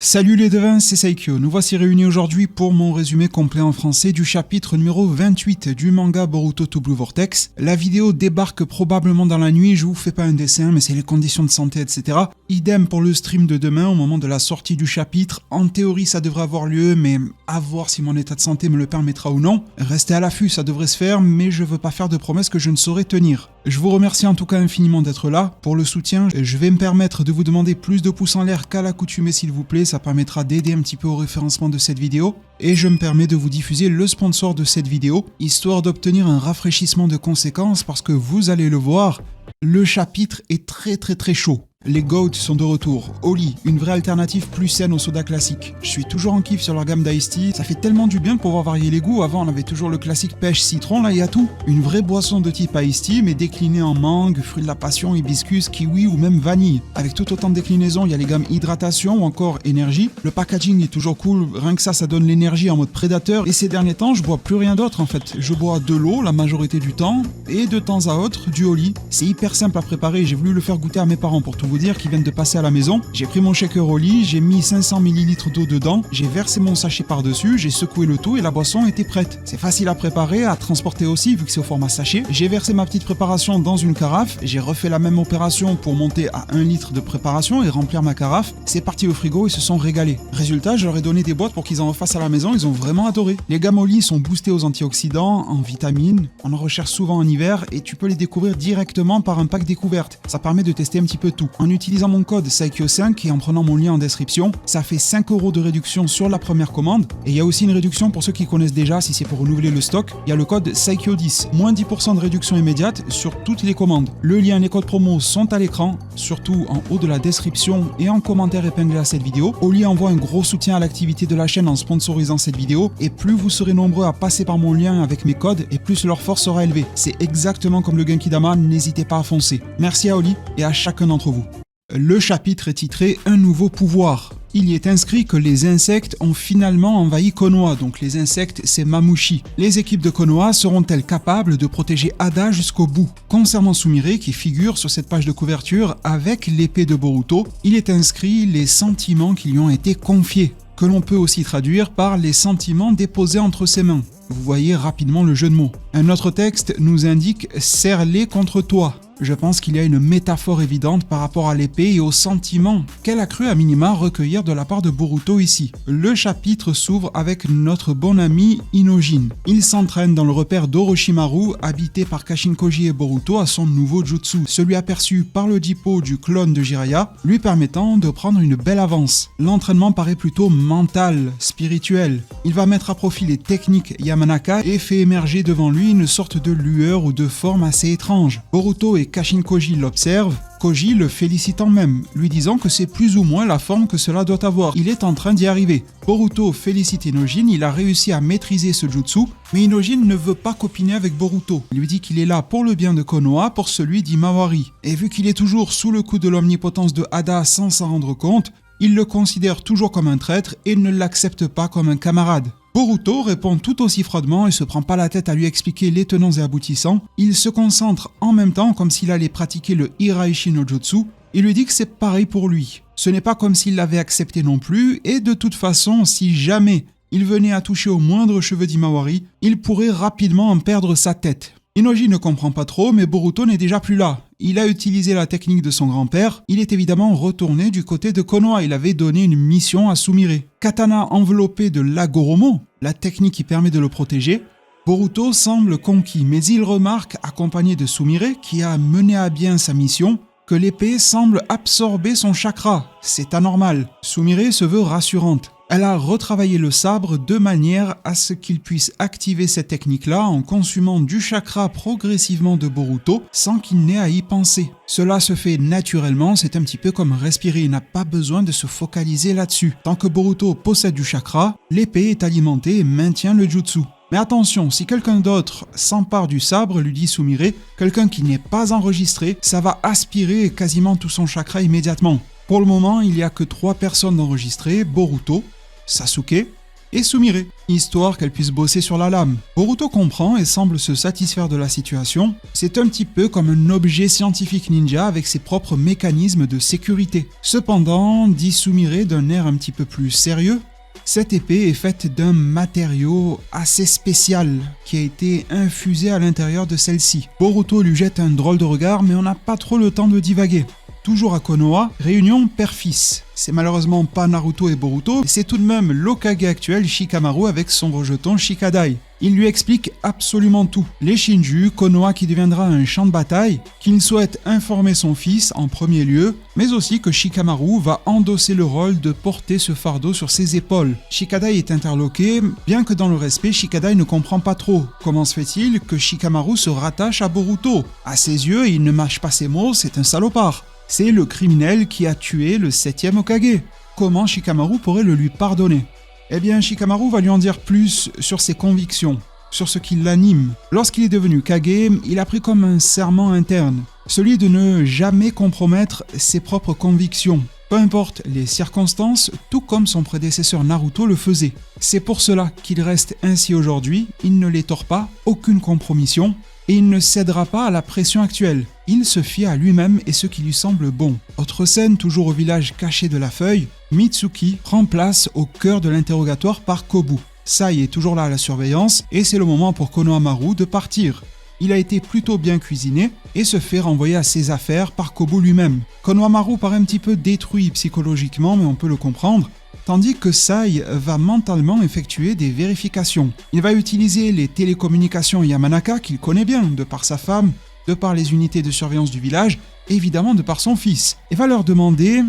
Salut les devins, c'est Saikyo. Nous voici réunis aujourd'hui pour mon résumé complet en français du chapitre numéro 28 du manga Boruto to Blue Vortex. La vidéo débarque probablement dans la nuit, je vous fais pas un dessin, mais c'est les conditions de santé, etc. Idem pour le stream de demain au moment de la sortie du chapitre. En théorie, ça devrait avoir lieu, mais à voir si mon état de santé me le permettra ou non. Restez à l'affût, ça devrait se faire, mais je veux pas faire de promesses que je ne saurais tenir. Je vous remercie en tout cas infiniment d'être là. Pour le soutien, je vais me permettre de vous demander plus de pouces en l'air qu'à l'accoutumée s'il vous plaît, ça permettra d'aider un petit peu au référencement de cette vidéo. Et je me permets de vous diffuser le sponsor de cette vidéo, histoire d'obtenir un rafraîchissement de conséquences parce que vous allez le voir, le chapitre est très chaud. Les GOAT sont de retour. Oli, une vraie alternative plus saine au soda classique. Je suis toujours en kiff sur leur gamme d'Ice Tea. Ça fait tellement du bien de pouvoir varier les goûts. Avant, on avait toujours le classique pêche citron, là il y a tout. Une vraie boisson de type Ice Tea, mais déclinée en mangue, fruit de la passion, hibiscus, kiwi ou même vanille. Avec tout autant de déclinaisons, il y a les gammes hydratation ou encore énergie. Le packaging est toujours cool, rien que ça donne l'énergie en mode prédateur. Et ces derniers temps, je bois plus rien d'autre en fait. Je bois de l'eau la majorité du temps et de temps à autre du Oli. C'est hyper simple à préparer. J'ai voulu le faire goûter à mes parents pour tout vous dire, qui viennent de passer à la maison. J'ai pris mon shaker Oli, j'ai mis 500 ml d'eau dedans, j'ai versé mon sachet par-dessus, j'ai secoué le tout et la boisson était prête. C'est facile à préparer, à transporter aussi vu que c'est au format sachet. J'ai versé ma petite préparation dans une carafe, j'ai refait la même opération pour monter à 1 litre de préparation et remplir ma carafe. C'est parti au frigo, ils se sont régalés. Résultat, je leur ai donné des boîtes pour qu'ils en refassent à la maison, ils ont vraiment adoré. Les gammes Oli sont boostés aux antioxydants, en vitamines, on en recherche souvent en hiver et tu peux les découvrir directement par un pack découverte. Ça permet de tester un petit peu tout. En utilisant mon code Saikyo5 et en prenant mon lien en description, ça fait 5 € de réduction sur la première commande. Et il y a aussi une réduction pour ceux qui connaissent déjà, si c'est pour renouveler le stock. Il y a le code Saikyo10, moins 10% de réduction immédiate sur toutes les commandes. Le lien et les codes promo sont à l'écran, surtout en haut de la description et en commentaire épinglé à cette vidéo. Oli envoie un gros soutien à l'activité de la chaîne en sponsorisant cette vidéo. Et plus vous serez nombreux à passer par mon lien avec mes codes, et plus leur force sera élevée. C'est exactement comme le Genkidama, n'hésitez pas à foncer. Merci à Oli et à chacun d'entre vous. Le chapitre est titré « Un nouveau pouvoir ». Il y est inscrit que les insectes ont finalement envahi Konoha, donc les insectes c'est Mamushi. Les équipes de Konoha seront-elles capables de protéger Ada jusqu'au bout? Concernant Sumire, qui figure sur cette page de couverture avec l'épée de Boruto, il est inscrit les sentiments qui lui ont été confiés, que l'on peut aussi traduire par les sentiments déposés entre ses mains. Vous voyez rapidement le jeu de mots. Un autre texte nous indique « serre-les contre toi ». Je pense qu'il y a une métaphore évidente par rapport à l'épée et aux sentiments qu'elle a cru à minima recueillir de la part de Boruto ici. Le chapitre s'ouvre avec notre bon ami Inojin. Il s'entraîne dans le repère d'Orochimaru, habité par Kashinkoji et Boruto à son nouveau jutsu, celui aperçu par le dippo du clone de Jiraiya, lui permettant de prendre une belle avance. L'entraînement paraît plutôt mental, spirituel. Il va mettre à profit les techniques Yamanaka et fait émerger devant lui une sorte de lueur ou de forme assez étrange. Boruto et Kashinkoji l'observent, Koji le félicitant même, lui disant que c'est plus ou moins la forme que cela doit avoir. Il est en train d'y arriver. Boruto félicite Inojin, il a réussi à maîtriser ce jutsu, mais Inojin ne veut pas copiner avec Boruto. Il lui dit qu'il est là pour le bien de Konoha, pour celui d'Imawari. Et vu qu'il est toujours sous le coup de l'omnipotence de Ada sans s'en rendre compte, il le considère toujours comme un traître et ne l'accepte pas comme un camarade. Boruto répond tout aussi froidement et se prend pas la tête à lui expliquer les tenants et aboutissants. Il se concentre en même temps comme s'il allait pratiquer le Hiraishi no Jutsu. Il lui dit que c'est pareil pour lui. Ce n'est pas comme s'il l'avait accepté non plus et de toute façon, si jamais il venait à toucher au moindre cheveu d'Imawari, il pourrait rapidement en perdre sa tête. Inojin ne comprend pas trop, mais Boruto n'est déjà plus là. Il a utilisé la technique de son grand-père, il est évidemment retourné du côté de Konoha, il avait donné une mission à Sumire. Katana enveloppé de l'Agoromo, la technique qui permet de le protéger, Boruto semble conquis, mais il remarque, accompagné de Sumire, qui a mené à bien sa mission, que l'épée semble absorber son chakra. C'est anormal. Sumire se veut rassurante. Elle a retravaillé le sabre de manière à ce qu'il puisse activer cette technique-là en consumant du chakra progressivement de Boruto sans qu'il n'ait à y penser. Cela se fait naturellement, c'est un petit peu comme respirer, il n'a pas besoin de se focaliser là-dessus. Tant que Boruto possède du chakra, l'épée est alimentée et maintient le jutsu. Mais attention, si quelqu'un d'autre s'empare du sabre, lui dit Sumire, quelqu'un qui n'est pas enregistré, ça va aspirer quasiment tout son chakra immédiatement. Pour le moment, il n'y a que 3 personnes enregistrées, Boruto, Sasuke et Sumire, histoire qu'elle puisse bosser sur la lame. Boruto comprend et semble se satisfaire de la situation. C'est un petit peu comme un objet scientifique ninja avec ses propres mécanismes de sécurité. Cependant, dit Sumire d'un air un petit peu plus sérieux, cette épée est faite d'un matériau assez spécial qui a été infusé à l'intérieur de celle-ci. Boruto lui jette un drôle de regard, mais on n'a pas trop le temps de divaguer. Toujours à Konoha, réunion père-fils. C'est malheureusement pas Naruto et Boruto, c'est tout de même l'Hokage actuel Shikamaru avec son rejeton Shikadai. Il lui explique absolument tout. Les Shinju, Konoha qui deviendra un champ de bataille, qu'il souhaite informer son fils en premier lieu, mais aussi que Shikamaru va endosser le rôle de porter ce fardeau sur ses épaules. Shikadai est interloqué, bien que dans le respect, Shikadai ne comprend pas trop. Comment se fait-il que Shikamaru se rattache à Boruto? À ses yeux, il ne mâche pas ses mots, c'est un salopard. C'est le criminel qui a tué le 7e Hokage. Comment Shikamaru pourrait le lui pardonner? Eh bien, Shikamaru va lui en dire plus sur ses convictions, sur ce qui l'anime. Lorsqu'il est devenu Kage, il a pris comme un serment interne, celui de ne jamais compromettre ses propres convictions, peu importe les circonstances, tout comme son prédécesseur Naruto le faisait. C'est pour cela qu'il reste ainsi aujourd'hui, il ne les tord pas, aucune compromission, et il ne cédera pas à la pression actuelle. Il se fie à lui-même et ce qui lui semble bon. Autre scène, toujours au village caché de la feuille, Mitsuki prend place au cœur de l'interrogatoire par Kobu. Sai est toujours là à la surveillance et c'est le moment pour Konohamaru de partir. Il a été plutôt bien cuisiné et se fait renvoyer à ses affaires par Kobu lui-même. Konohamaru paraît un petit peu détruit psychologiquement, mais on peut le comprendre, tandis que Sai va mentalement effectuer des vérifications. Il va utiliser les télécommunications Yamanaka qu'il connaît bien, de par sa femme, de par les unités de surveillance du village, et évidemment de par son fils, et va leur demander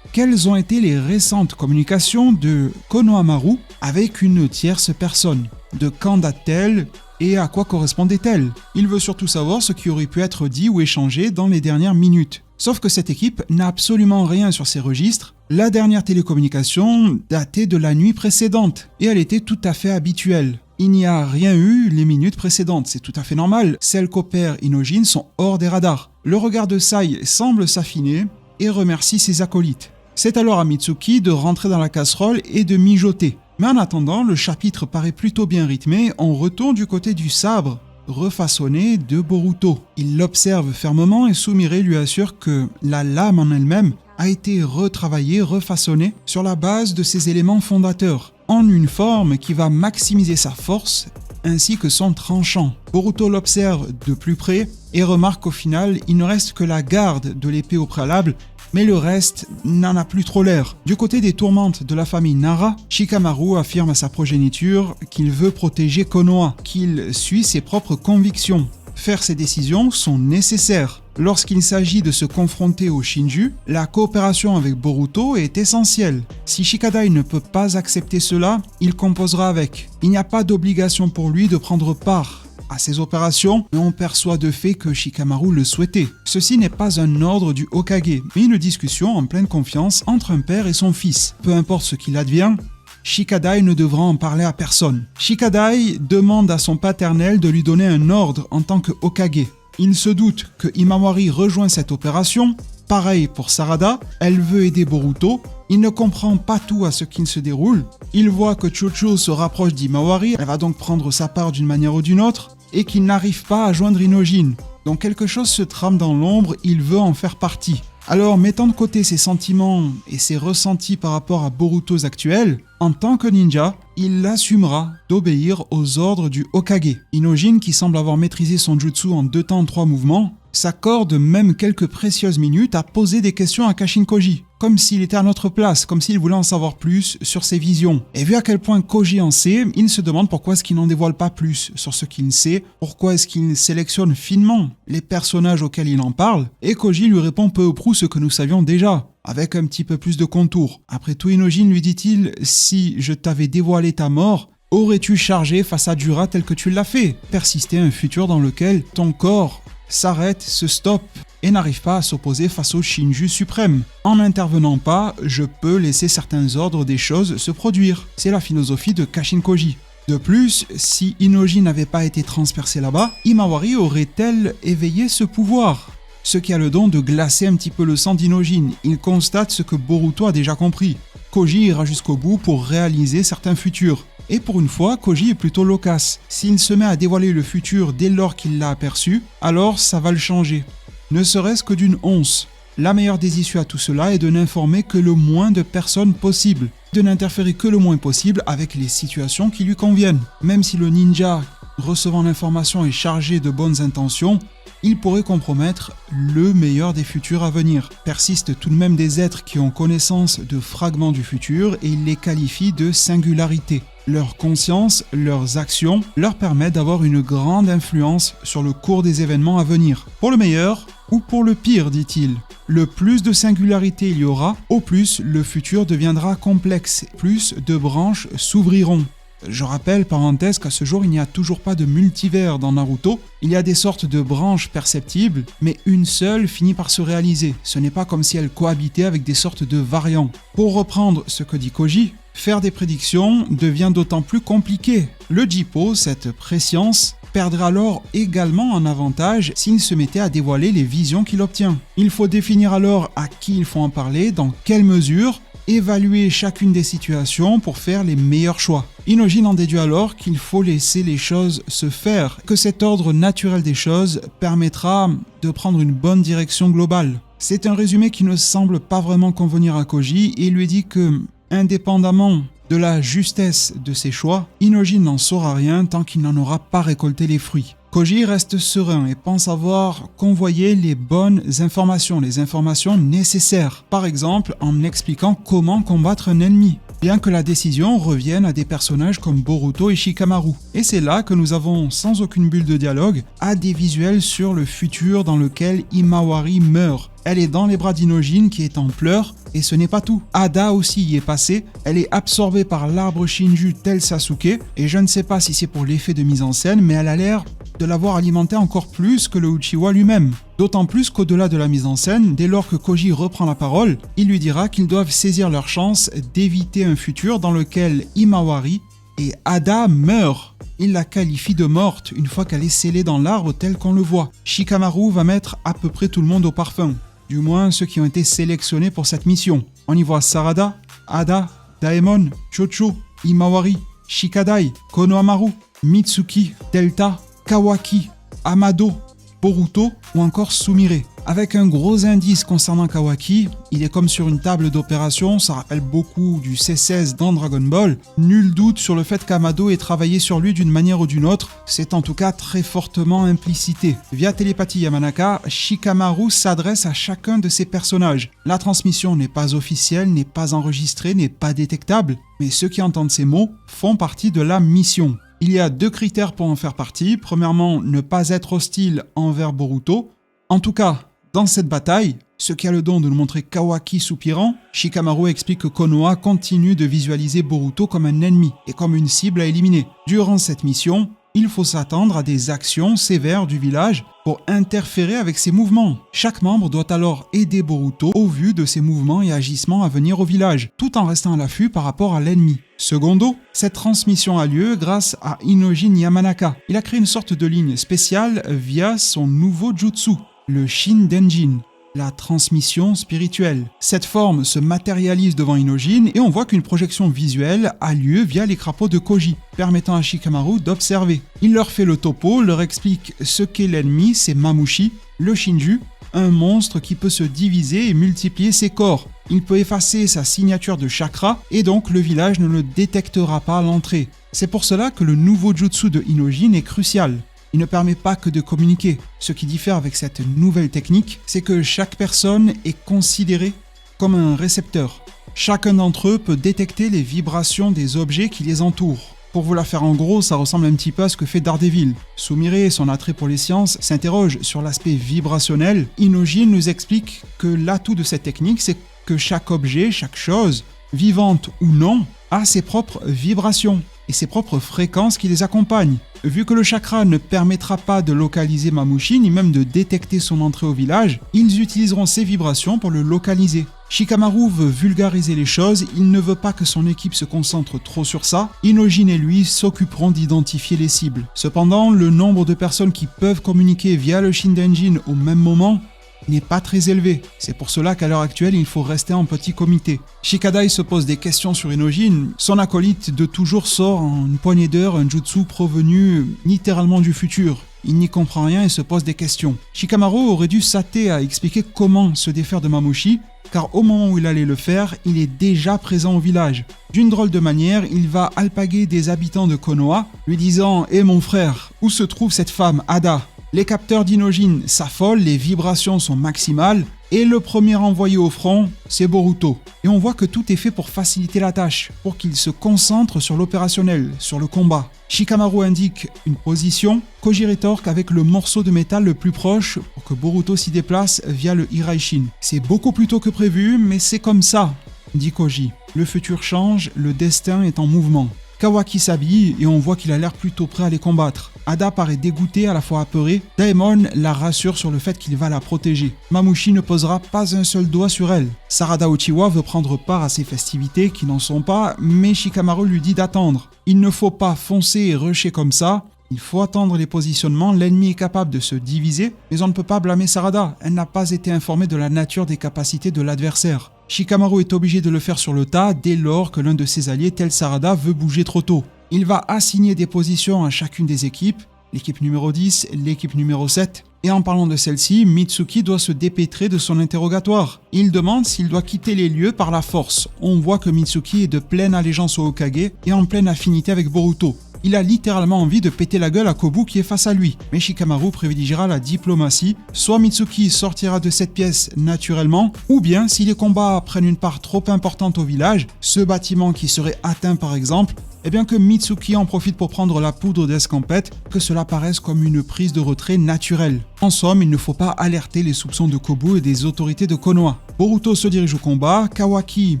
quelles ont été les récentes communications de Konohamaru avec une tierce personne. De quand date-t-elle et à quoi correspondait-elle? Il veut surtout savoir ce qui aurait pu être dit ou échangé dans les dernières minutes. Sauf que cette équipe n'a absolument rien sur ses registres. La dernière télécommunication datait de la nuit précédente et elle était tout à fait habituelle. Il n'y a rien eu les minutes précédentes, c'est tout à fait normal. Celles qu'opère Inojin sont hors des radars. Le regard de Sai semble s'affiner et remercie ses acolytes. C'est alors à Mitsuki de rentrer dans la casserole et de mijoter. Mais en attendant, le chapitre paraît plutôt bien rythmé, on retourne du côté du sabre refaçonné de Boruto. Il l'observe fermement et Sumire lui assure que la lame en elle-même a été retravaillée, refaçonnée sur la base de ses éléments fondateurs, en une forme qui va maximiser sa force ainsi que son tranchant. Boruto l'observe de plus près et remarque qu'au final, il ne reste que la garde de l'épée au préalable, mais le reste n'en a plus trop l'air. Du côté des tourmentes de la famille Nara, Shikamaru affirme à sa progéniture qu'il veut protéger Konoha, qu'il suit ses propres convictions. Faire ces décisions sont nécessaires. Lorsqu'il s'agit de se confronter aux Shinju, la coopération avec Boruto est essentielle. Si Shikadai ne peut pas accepter cela, il composera avec. Il n'y a pas d'obligation pour lui de prendre part à ces opérations, mais on perçoit de fait que Shikamaru le souhaitait. Ceci n'est pas un ordre du Hokage, mais une discussion en pleine confiance entre un père et son fils. Peu importe ce qu'il advient, Shikadai ne devra en parler à personne. Shikadai demande à son paternel de lui donner un ordre en tant que Hokage. Il se doute que Himawari rejoint cette opération. Pareil pour Sarada, elle veut aider Boruto. Il ne comprend pas tout à ce qui se déroule. Il voit que Chucho se rapproche d'Himawari, elle va donc prendre sa part d'une manière ou d'une autre, et qu'il n'arrive pas à joindre Inojin. Donc quelque chose se trame dans l'ombre, il veut en faire partie. Alors, mettant de côté ses sentiments et ses ressentis par rapport à Boruto's actuel, en tant que ninja, il assumera d'obéir aux ordres du Hokage. Inojin, qui semble avoir maîtrisé son jutsu en 2 temps 3 mouvements, s'accorde même quelques précieuses minutes à poser des questions à Kashin Koji, comme s'il était à notre place, comme s'il voulait en savoir plus sur ses visions. Et vu à quel point Koji en sait, il se demande pourquoi est-ce qu'il n'en dévoile pas plus sur ce qu'il sait, pourquoi est-ce qu'il sélectionne finement les personnages auxquels il en parle, et Koji lui répond peu ou prou ce que nous savions déjà, avec un petit peu plus de contours. Après tout, Inojin lui dit-il, si je t'avais dévoilé ta mort, aurais-tu chargé face à Dura tel que tu l'as fait? Persister un futur dans lequel ton corps s'arrête, se stoppe et n'arrive pas à s'opposer face au Shinju suprême. En n'intervenant pas, je peux laisser certains ordres des choses se produire. C'est la philosophie de Kashin Koji. De plus, si Inojin n'avait pas été transpercé là-bas, Himawari aurait-elle éveillé ce pouvoir? ce qui a le don de glacer un petit peu le sang d'Hyojin. Il constate ce que Boruto a déjà compris. Koji ira jusqu'au bout pour réaliser certains futurs. Et pour une fois, Koji est plutôt loquace. S'il se met à dévoiler le futur dès lors qu'il l'a aperçu, alors ça va le changer. Ne serait-ce que d'une once. La meilleure des issues à tout cela est de n'informer que le moins de personnes possible, de n'interférer que le moins possible avec les situations qui lui conviennent. Même si le ninja recevant l'information est chargé de bonnes intentions, il pourrait compromettre le meilleur des futurs à venir. Persistent tout de même des êtres qui ont connaissance de fragments du futur et il les qualifie de singularité. Leur conscience, leurs actions leur permettent d'avoir une grande influence sur le cours des événements à venir. Pour le meilleur ou pour le pire, dit-il. Le plus de singularité il y aura, au plus le futur deviendra complexe, plus de branches s'ouvriront. Je rappelle, parenthèse, qu'à ce jour, il n'y a toujours pas de multivers dans Naruto. Il y a des sortes de branches perceptibles, mais une seule finit par se réaliser. Ce n'est pas comme si elle cohabitait avec des sortes de variants. Pour reprendre ce que dit Koji, faire des prédictions devient d'autant plus compliqué. Le Jippo, cette préscience, perdrait alors également en avantage s'il se mettait à dévoiler les visions qu'il obtient. Il faut définir alors à qui il faut en parler, dans quelle mesure, évaluer chacune des situations pour faire les meilleurs choix. Hyojin en déduit alors qu'il faut laisser les choses se faire, que cet ordre naturel des choses permettra de prendre une bonne direction globale. C'est un résumé qui ne semble pas vraiment convenir à Koji et il lui dit que, indépendamment de la justesse de ses choix, Hyojin n'en saura rien tant qu'il n'en aura pas récolté les fruits. Koji reste serein et pense avoir convoyé les bonnes informations, les informations nécessaires. Par exemple, en expliquant comment combattre un ennemi. Bien que la décision revienne à des personnages comme Boruto et Shikamaru. Et c'est là que nous avons, sans aucune bulle de dialogue, à des visuels sur le futur dans lequel Himawari meurt. Elle est dans les bras d'Hyojin qui est en pleurs, et ce n'est pas tout. Ada aussi y est passée, elle est absorbée par l'arbre Shinju tel Sasuke, et je ne sais pas si c'est pour l'effet de mise en scène, mais elle a l'air de l'avoir alimenté encore plus que le Uchiwa lui-même. D'autant plus qu'au-delà de la mise en scène, dès lors que Koji reprend la parole, il lui dira qu'ils doivent saisir leur chance d'éviter un futur dans lequel Himawari et Ada meurent. Il la qualifie de morte une fois qu'elle est scellée dans l'arbre tel qu'on le voit. Shikamaru va mettre à peu près tout le monde au parfum. Du moins ceux qui ont été sélectionnés pour cette mission. On y voit Sarada, Ada, Daemon, Chocho, Himawari, Shikadai, Konohamaru, Mitsuki, Delta, Kawaki, Amado, Boruto ou encore Sumire. Avec un gros indice concernant Kawaki, il est comme sur une table d'opération, ça rappelle beaucoup du C16 dans Dragon Ball. Nul doute sur le fait qu'Amado ait travaillé sur lui d'une manière ou d'une autre, c'est en tout cas très fortement implicité. Via télépathie Yamanaka, Shikamaru s'adresse à chacun de ses personnages. La transmission n'est pas officielle, n'est pas enregistrée, n'est pas détectable, mais ceux qui entendent ces mots font partie de la mission. Il y a 2 critères pour en faire partie. Premièrement, ne pas être hostile envers Boruto. En tout cas, dans cette bataille, ce qui a le don de nous montrer Kawaki soupirant, Shikamaru explique que Konoha continue de visualiser Boruto comme un ennemi et comme une cible à éliminer. Durant cette mission, il faut s'attendre à des actions sévères du village pour interférer avec ses mouvements. Chaque membre doit alors aider Boruto au vu de ses mouvements et agissements à venir au village, tout en restant à l'affût par rapport à l'ennemi. Secondo, cette transmission a lieu grâce à Hyojin Yamanaka. Il a créé une sorte de ligne spéciale via son nouveau jutsu, le Shindenjin, la transmission spirituelle. Cette forme se matérialise devant Hyojin et on voit qu'une projection visuelle a lieu via les crapauds de Koji, permettant à Shikamaru d'observer. Il leur fait le topo, leur explique ce qu'est l'ennemi, c'est Mamushi, le Shinju, un monstre qui peut se diviser et multiplier ses corps. Il peut effacer sa signature de chakra et donc le village ne le détectera pas à l'entrée. C'est pour cela que le nouveau jutsu de Hyojin est crucial. Il ne permet pas que de communiquer. Ce qui diffère avec cette nouvelle technique, c'est que chaque personne est considérée comme un récepteur. Chacun d'entre eux peut détecter les vibrations des objets qui les entourent. Pour vous la faire en gros, ça ressemble un petit peu à ce que fait Daredevil. Sumire et son attrait pour les sciences s'interrogent sur l'aspect vibrationnel. Hyojin nous explique que l'atout de cette technique, c'est que chaque objet, chaque chose, vivante ou non, a ses propres vibrations et ses propres fréquences qui les accompagnent. Vu que le chakra ne permettra pas de localiser Mamushi ni même de détecter son entrée au village, ils utiliseront ces vibrations pour le localiser. Shikamaru veut vulgariser les choses, il ne veut pas que son équipe se concentre trop sur ça. Hyojin et lui s'occuperont d'identifier les cibles. Cependant, le nombre de personnes qui peuvent communiquer via le Shindenjin au même moment n'est pas très élevé. C'est pour cela qu'à l'heure actuelle, il faut rester en petit comité. Shikadai se pose des questions sur Inojin. Son acolyte de toujours sort en une poignée d'heures un jutsu provenu littéralement du futur. Il n'y comprend rien et se pose des questions. Shikamaru aurait dû s'atteler à expliquer comment se défaire de Mamushi, car au moment où il allait le faire, il est déjà présent au village. D'une drôle de manière, il va alpaguer des habitants de Konoha, lui disant « Eh mon frère, où se trouve cette femme, Ada ?» Les capteurs d'Inojin s'affolent, les vibrations sont maximales, et le premier envoyé au front, c'est Boruto. Et on voit que tout est fait pour faciliter la tâche, pour qu'il se concentre sur l'opérationnel, sur le combat. Shikamaru indique une position, Koji rétorque avec le morceau de métal le plus proche pour que Boruto s'y déplace via le Hiraishin. C'est beaucoup plus tôt que prévu, mais c'est comme ça, dit Koji. Le futur change, le destin est en mouvement. Kawaki s'habille et on voit qu'il a l'air plutôt prêt à les combattre. Ada paraît dégoûtée, à la fois apeurée. Daemon la rassure sur le fait qu'il va la protéger. Mamushi ne posera pas un seul doigt sur elle. Sarada Uchiwa veut prendre part à ces festivités qui n'en sont pas, mais Shikamaru lui dit d'attendre. Il ne faut pas foncer et rusher comme ça. Il faut attendre les positionnements, l'ennemi est capable de se diviser, mais on ne peut pas blâmer Sarada, elle n'a pas été informée de la nature des capacités de l'adversaire. Shikamaru est obligé de le faire sur le tas dès lors que l'un de ses alliés, tel Sarada, veut bouger trop tôt. Il va assigner des positions à chacune des équipes, l'équipe numéro 10, l'équipe numéro 7. Et en parlant de celle-ci, Mitsuki doit se dépêtrer de son interrogatoire. Il demande s'il doit quitter les lieux par la force. On voit que Mitsuki est de pleine allégeance au Hokage et en pleine affinité avec Boruto. Il a littéralement envie de péter la gueule à Kobu qui est face à lui. Mais Shikamaru privilégiera la diplomatie. Soit Mitsuki sortira de cette pièce naturellement, ou bien si les combats prennent une part trop importante au village, ce bâtiment qui serait atteint par exemple, eh bien que Mitsuki en profite pour prendre la poudre d'escampette, que cela paraisse comme une prise de retrait naturelle. En somme, il ne faut pas alerter les soupçons de Kobu et des autorités de Konoha. Boruto se dirige au combat, Kawaki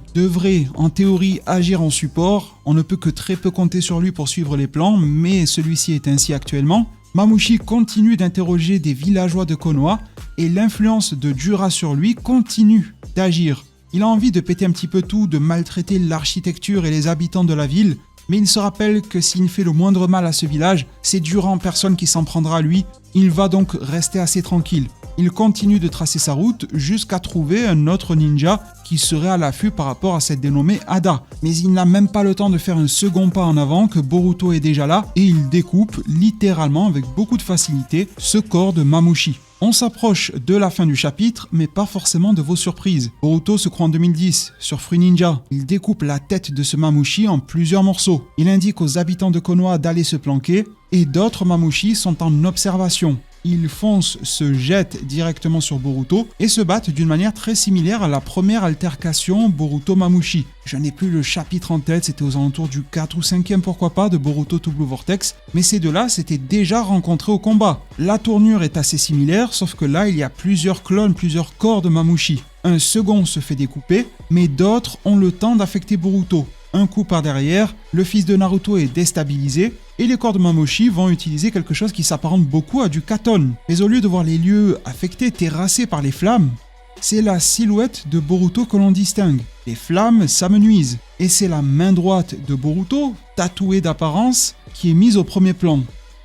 devrait en théorie agir en support, on ne peut que très peu compter sur lui pour suivre les plans, mais celui-ci est ainsi actuellement. Mamushi continue d'interroger des villageois de Konoha et l'influence de Jura sur lui continue d'agir. Il a envie de péter un petit peu tout, de maltraiter l'architecture et les habitants de la ville, mais il se rappelle que s'il fait le moindre mal à ce village, c'est Jura en personne qui s'en prendra à lui, il va donc rester assez tranquille. Il continue de tracer sa route jusqu'à trouver un autre ninja qui serait à l'affût par rapport à cette dénommée Ada. Mais il n'a même pas le temps de faire un second pas en avant que Boruto est déjà là et il découpe littéralement avec beaucoup de facilité ce corps de Mamushi. On s'approche de la fin du chapitre, mais pas forcément de vos surprises. Boruto se croit en 2010, sur Fruit Ninja. Il découpe la tête de ce Mamushi en plusieurs morceaux. Il indique aux habitants de Konoha d'aller se planquer, et d'autres Mamushi sont en observation. Ils foncent, se jettent directement sur Boruto et se battent d'une manière très similaire à la première altercation Boruto-Mamushi. Je n'ai plus le chapitre en tête, c'était aux alentours du 4 ou 5e pourquoi pas de Boruto to Blue Vortex, mais ces deux-là s'étaient déjà rencontrés au combat. La tournure est assez similaire, sauf que là il y a plusieurs clones, plusieurs corps de Mamushi. Un second se fait découper, mais d'autres ont le temps d'affecter Boruto. Un coup par derrière, le fils de Naruto est déstabilisé, et les corps de Mamushi vont utiliser quelque chose qui s'apparente beaucoup à du Katon. Mais au lieu de voir les lieux affectés, terrassés par les flammes, c'est la silhouette de Boruto que l'on distingue. Les flammes s'amenuisent, et c'est la main droite de Boruto, tatouée d'apparence, qui est mise au premier plan.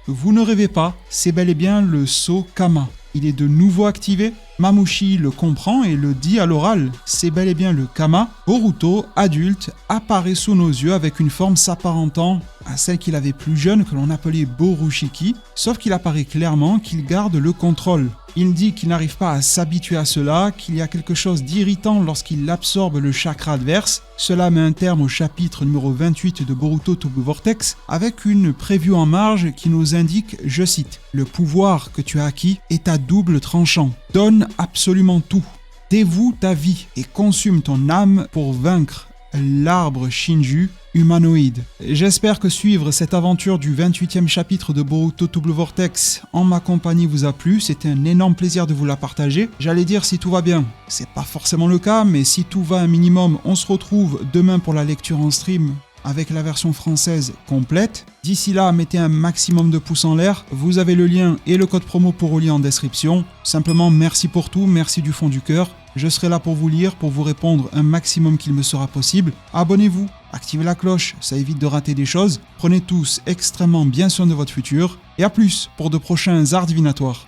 Vous ne rêvez pas, c'est bel et bien le sceau Kama. Il est de nouveau activé. Mamushi le comprend et le dit à l'oral, c'est bel et bien le Kama. Boruto, adulte, apparaît sous nos yeux avec une forme s'apparentant à celle qu'il avait plus jeune que l'on appelait Borushiki, sauf qu'il apparaît clairement qu'il garde le contrôle. Il dit qu'il n'arrive pas à s'habituer à cela, qu'il y a quelque chose d'irritant lorsqu'il absorbe le chakra adverse. Cela met un terme au chapitre numéro 28 de Boruto to Blue Vortex, avec une preview en marge qui nous indique, je cite, « Le pouvoir que tu as acquis est à double tranchant. Donne absolument tout. Dévoue ta vie et consume ton âme pour vaincre l'arbre Shinju humanoïde. » J'espère que suivre cette aventure du 28e chapitre de Boruto to Blue Vortex en ma compagnie vous a plu. C'était un énorme plaisir de vous la partager. J'allais dire si tout va bien. C'est pas forcément le cas, mais si tout va un minimum, on se retrouve demain pour la lecture en stream avec la version française complète. D'ici là, mettez un maximum de pouces en l'air. Vous avez le lien et le code promo pour Oli en description. Simplement, merci pour tout, merci du fond du cœur. Je serai là pour vous lire, pour vous répondre un maximum qu'il me sera possible. Abonnez-vous, activez la cloche, ça évite de rater des choses. Prenez tous extrêmement bien soin de votre futur. Et à plus pour de prochains arts divinatoires.